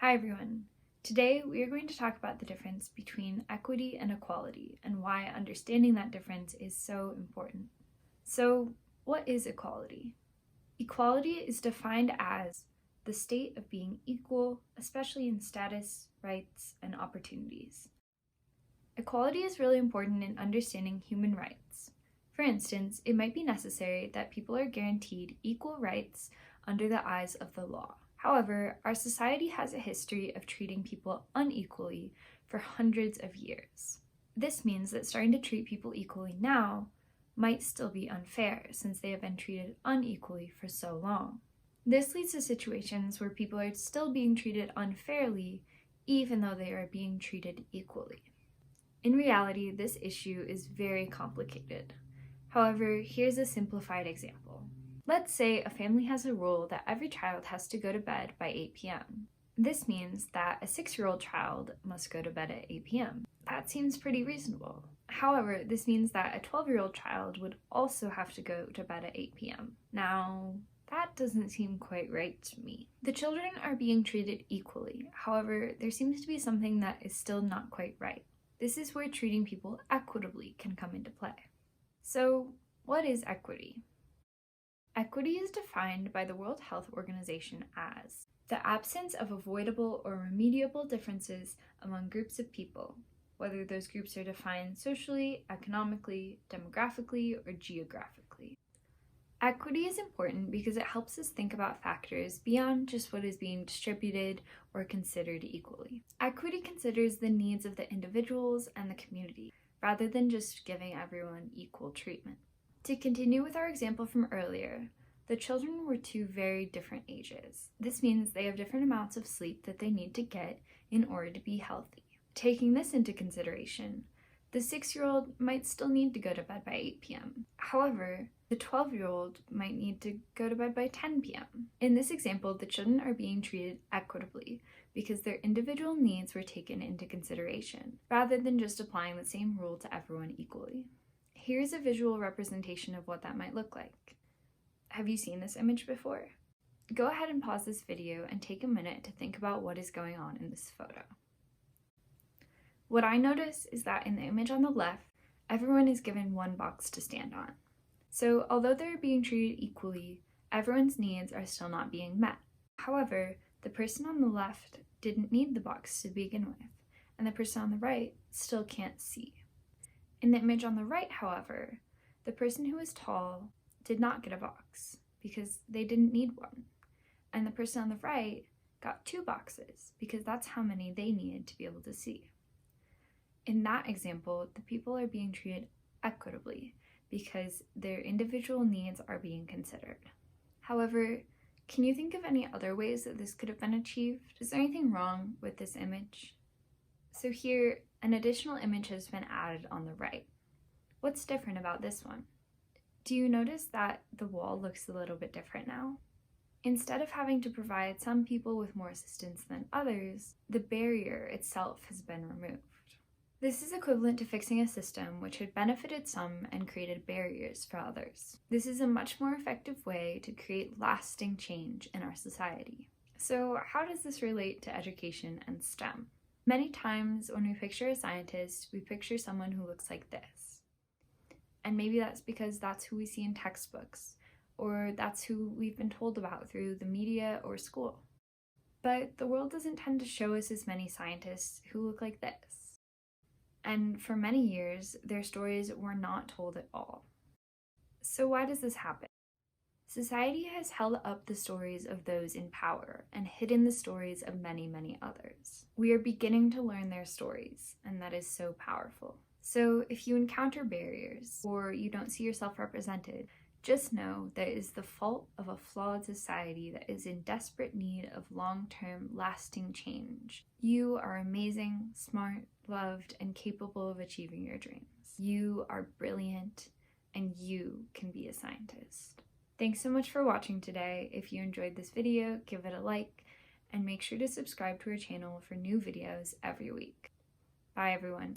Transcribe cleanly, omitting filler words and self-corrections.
Hi everyone. Today we are going to talk about the difference between equity and equality and why understanding that difference is so important. So, what is equality? Equality is defined as the state of being equal, especially in status, rights, and opportunities. Equality is really important in understanding human rights. For instance, it might be necessary that people are guaranteed equal rights under the eyes of the law. However, our society has a history of treating people unequally for hundreds of years. This means that starting to treat people equally now might still be unfair since they have been treated unequally for so long. This leads to situations where people are still being treated unfairly even though they are being treated equally. In reality, this issue is very complicated. However, here's a simplified example. Let's say a family has a rule that every child has to go to bed by 8 p.m. This means that a 6-year-old child must go to bed at 8 p.m. That seems pretty reasonable. However, this means that a 12-year-old child would also have to go to bed at 8 p.m. Now, that doesn't seem quite right to me. The children are being treated equally. However, there seems to be something that is still not quite right. This is where treating people equitably can come into play. So, what is equity? Equity is defined by the World Health Organization as the absence of avoidable or remediable differences among groups of people, whether those groups are defined socially, economically, demographically, or geographically. Equity is important because it helps us think about factors beyond just what is being distributed or considered equally. Equity considers the needs of the individuals and the community, rather than just giving everyone equal treatment. To continue with our example from earlier, the children were two very different ages. This means they have different amounts of sleep that they need to get in order to be healthy. Taking this into consideration, the 6-year-old might still need to go to bed by 8 p.m. However, the 12-year-old might need to go to bed by 10 p.m. In this example, the children are being treated equitably because their individual needs were taken into consideration, rather than just applying the same rule to everyone equally. Here's a visual representation of what that might look like. Have you seen this image before? Go ahead and pause this video and take a minute to think about what is going on in this photo. What I notice is that in the image on the left, everyone is given one box to stand on. So although they're being treated equally, everyone's needs are still not being met. However, the person on the left didn't need the box to begin with, and the person on the right still can't see. In the image on the right, however, the person who is tall did not get a box because they didn't need one, and the person on the right got 2 boxes because that's how many they needed to be able to see. In that example, the people are being treated equitably because their individual needs are being considered. However, can you think of any other ways that this could have been achieved? Is there anything wrong with this image? So here, an additional image has been added on the right. What's different about this one? Do you notice that the wall looks a little bit different now? Instead of having to provide some people with more assistance than others, the barrier itself has been removed. This is equivalent to fixing a system which had benefited some and created barriers for others. This is a much more effective way to create lasting change in our society. So how does this relate to education and STEM? Many times when we picture a scientist, we picture someone who looks like this. And maybe that's because that's who we see in textbooks, or that's who we've been told about through the media or school. But the world doesn't tend to show us as many scientists who look like this. And for many years, their stories were not told at all. So why does this happen? Society has held up the stories of those in power and hidden the stories of many, many others. We are beginning to learn their stories, and that is so powerful. So if you encounter barriers or you don't see yourself represented, just know that it is the fault of a flawed society that is in desperate need of long-term, lasting change. You are amazing, smart, loved, and capable of achieving your dreams. You are brilliant, and you can be a scientist. Thanks so much for watching today. If you enjoyed this video, give it a like, and make sure to subscribe to our channel for new videos every week. Bye everyone.